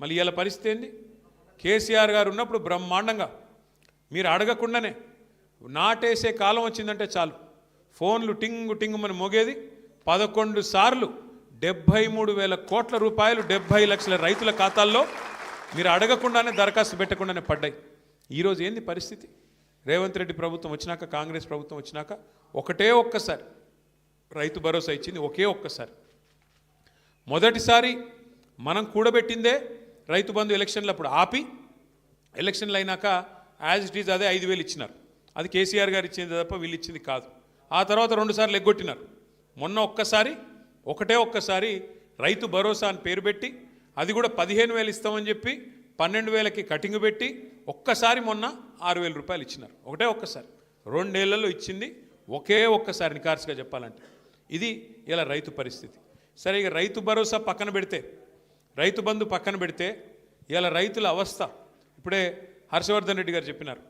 మళ్ళీ ఇలా పరిస్థితి ఏంది? కేసీఆర్ గారు ఉన్నప్పుడు బ్రహ్మాండంగా మీరు అడగకుండానే నాటేసే కాలం వచ్చిందంటే చాలు ఫోన్లు టింగు టింగుమని మోగేది. 11 సార్లు 73,000 కోట్ల రూపాయలు 70 లక్షల రైతుల ఖాతాల్లో మీరు అడగకుండానే దరఖాస్తు పెట్టకుండానే పడ్డాయి. ఈరోజు ఏంది పరిస్థితి? రేవంత్ రెడ్డి ప్రభుత్వం వచ్చినాక, కాంగ్రెస్ ప్రభుత్వం వచ్చినాక ఒకటే ఒక్కసారి రైతు భరోసా ఇచ్చింది. ఒకే ఒక్కసారి. మొదటిసారి మనం కూడబెట్టిందే రైతు బంధు ఎలక్షన్లు అప్పుడు ఆపి, ఎలక్షన్లు అయినాక యాజ్ ఇట్ ఈజ్ అదే 5,000 ఇచ్చినారు. అది కేసీఆర్ గారు ఇచ్చింది తప్ప వీళ్ళు ఇచ్చింది కాదు. ఆ తర్వాత 2 సార్లు ఎగ్గొట్టినారు. మొన్న ఒకటే ఒక్కసారి రైతు భరోసా అని పేరు పెట్టి అది కూడా 15,000 ఇస్తామని చెప్పి 12,000కి కటింగ్ పెట్టి ఒక్కసారి మొన్న 6,000 రూపాయలు ఇచ్చినారు. ఒకటే ఒక్కసారి. 2 ఏళ్లలో ఇచ్చింది ఒకే ఒక్కసారి. నికార్సుగా చెప్పాలంటే ఇది ఇలా రైతు పరిస్థితి. సరే, ఇక రైతు భరోసా పక్కన పెడితే, రైతు బంధు పక్కన పెడితే ఇలా రైతుల అవస్థ ఇప్పుడే హర్షవర్ధన్ రెడ్డి గారు చెప్పినారు.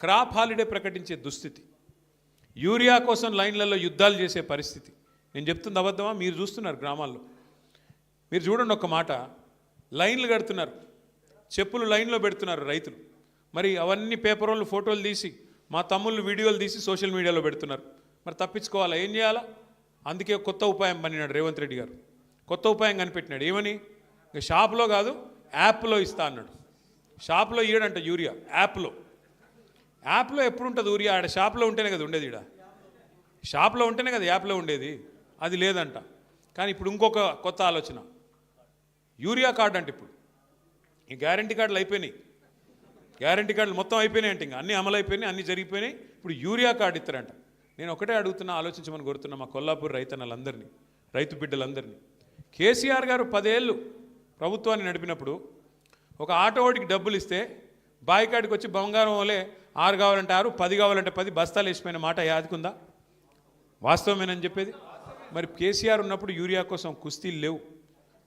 క్రాప్ హాలిడే ప్రకటించే దుస్థితి, యూరియా కోసం లైన్లలో యుద్ధాలు చేసే పరిస్థితి. నేను చెప్తుంది అబద్ధమా? మీరు చూస్తున్నారు గ్రామాల్లో. మీరు చూడండి ఒక్క మాట, లైన్లు కడుతున్నారు, చెప్పులు లైన్లో పెడుతున్నారు రైతులు. మరి అవన్నీ పేపర్ వాళ్ళు ఫోటోలు తీసి, మా తమ్ముళ్ళు వీడియోలు తీసి సోషల్ మీడియాలో పెడుతున్నారు. మరి తప్పించుకోవాలా? ఏం చేయాలా? అందుకే కొత్త ఉపాయం పన్నినాడు రేవంత్ రెడ్డి గారు. కొత్త ఉపాయం కనిపెట్టినాడు. ఏమని? ఇక షాప్లో కాదు, యాప్లో ఇస్తా అన్నాడు. షాప్లో ఇయ్యడంట యూరియా, యాప్లో ఎప్పుడు ఉంటుంది యూరియా? ఆడ షాప్లో ఉంటేనే కదా ఉండేది. ఈడ షాప్లో ఉంటేనే కదా యాప్లో ఉండేది. అది లేదంట. కానీ ఇప్పుడు ఇంకొక కొత్త ఆలోచన, యూరియా కార్డు అంటే ఇప్పుడు ఈ గ్యారంటీ కార్డులు అయిపోయినాయి. గ్యారంటీ కార్డులు మొత్తం అయిపోయినాయి అంటే, ఇంకా అన్నీ అమలు అయిపోయినాయి, అన్నీ జరిగిపోయినాయి. ఇప్పుడు యూరియా కార్డు ఇస్తారంట. నేను ఒకటే అడుగుతున్నా, ఆలోచించమని కోరుతున్నా మా కొల్లాపూర్ రైతన్నలందరినీ, రైతు బిడ్డలందరినీ. కేసీఆర్ గారు 10 ఏళ్ళు ప్రభుత్వాన్ని నడిపినప్పుడు ఒక ఆటోవాడికి డబ్బులు ఇస్తే బాయికాడికి వచ్చి బంగారం వలే 6 కావాలంటే 6, 10 కావాలంటే 10 బస్తాలు వేసిపోయిన మాట యాదుకుందా? వాస్తవమేనని చెప్పేది. మరి కేసీఆర్ ఉన్నప్పుడు యూరియా కోసం కుస్తీలు లేవు,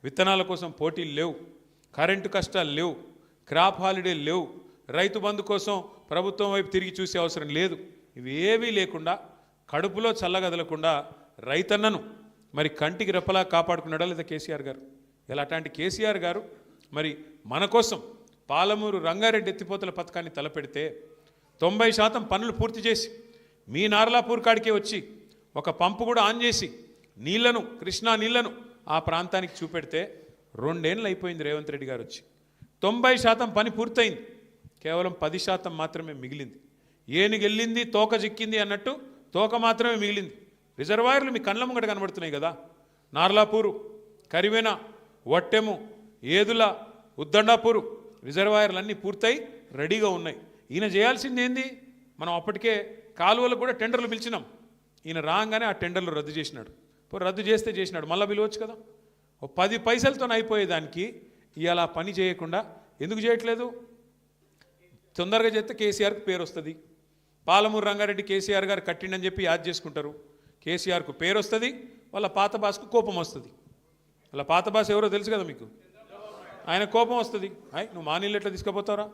విత్తనాల కోసం పోటీలు లేవు, కరెంటు కష్టాలు లేవు, క్రాప్ హాలిడే లేవు, రైతు బంధు కోసం ప్రభుత్వం వైపు తిరిగి చూసే అవసరం లేదు. ఇవి ఏవీ లేకుండా కడుపులో చల్లగదలకుండా రైతన్నను మరి కంటికి రెప్పలా కాపాడుకున్నాడా లేదా కేసీఆర్ గారు? ఇలా అట్లాంటి కేసీఆర్ గారు మరి మన కోసం పాలమూరు రంగారెడ్డి ఎత్తిపోతల పథకాన్ని తలపెడితే 90% పనులు పూర్తి చేసి మీ నార్లాపూర్ కాడికే వచ్చి ఒక పంపు కూడా ఆన్ చేసి నీళ్లను, కృష్ణా నీళ్లను ఆ ప్రాంతానికి చూపెడితే 2 ఏళ్ళు అయిపోయింది రేవంత్ రెడ్డి గారు వచ్చి. 90% పని పూర్తయింది, కేవలం 10% మాత్రమే మిగిలింది. ఏనుగెళ్ళింది తోక చిక్కింది అన్నట్టు తోక మాత్రమే మిగిలింది. రిజర్వాయర్లు మీ కళ్ళ ముంగట కనబడుతున్నాయి కదా. నార్లాపూరు, కరివెన, వట్టెము, ఏదుల, ఉద్దండాపూరు రిజర్వాయర్లు అన్నీ పూర్తయి రెడీగా ఉన్నాయి. ఈయన చేయాల్సింది ఏంది? మనం అప్పటికే కాలువలకు కూడా టెండర్లు పిలిచినాం. ఈయన రాగానే ఆ టెండర్లు రద్దు చేసినాడు. రద్దు చేసినాడు, మళ్ళీ పిలవచ్చు కదా. 10 పైసలతో అయిపోయేదానికి ఇవాళ పని చేయకుండా ఎందుకు చేయట్లేదు? తొందరగా చేస్తే కేసీఆర్కి పేరు వస్తుంది. పాలమూరు రంగారెడ్డి కేసీఆర్ గారు కట్టిండని చెప్పి యాద్ చేసుకుంటారు. కేసీఆర్కు పేరు వస్తుంది, వాళ్ళ పాత బాస్కు కోపం వస్తుంది. వాళ్ళ పాత బాస్ ఎవరో తెలుసు కదా మీకు. ఆయన కోపం వస్తుంది. నువ్వు మా నీళ్ళు ఎట్లా తీసుకుపోతావురా,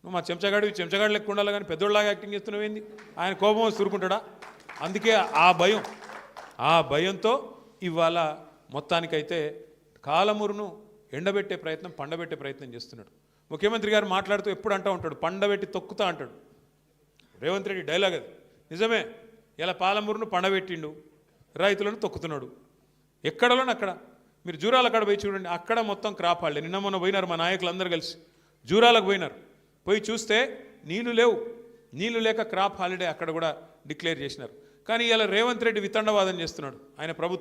నువ్వు మా చెంచగాడు లెక్క ఉండాలి కానీ పెద్దోళ్ళలాగా యాక్టింగ్ చేస్తున్నావు ఏంది? ఆయన కోపం వస్తే ఊరుకుంటాడా? అందుకే ఆ భయంతో ఇవాళ మొత్తానికైతే కాలమూరును ఎండబెట్టే ప్రయత్నం, పండబెట్టే ప్రయత్నం చేస్తున్నాడు. ముఖ్యమంత్రి గారు మాట్లాడుతూ ఎప్పుడు అంటూ ఉంటాడు, పండబెట్టి తొక్కుతా అంటాడు. రేవంత్ రెడ్డి డైలాగ్ అది. నిజమే, ఇలా పాలమూరును పండబెట్టిండు, రైతులను తొక్కుతున్నాడు. ఎక్కడలోనే అక్కడ. మీరు జూరాల అక్కడ పోయి చూడండి, అక్కడ మొత్తం క్రాప్ హాలిడే. నిన్న మొన్న పోయినారు మా నాయకులందరూ కలిసి, జూరాలకు పోయినారు. పోయి చూస్తే నీళ్లు లేవు, నీళ్లు లేక క్రాప్ హాలిడే అక్కడ కూడా డిక్లేర్ చేసినారు. కానీ ఇలా రేవంత్ రెడ్డి వితండవాదం చేస్తున్నాడు. ఆయన ప్రభుత్వం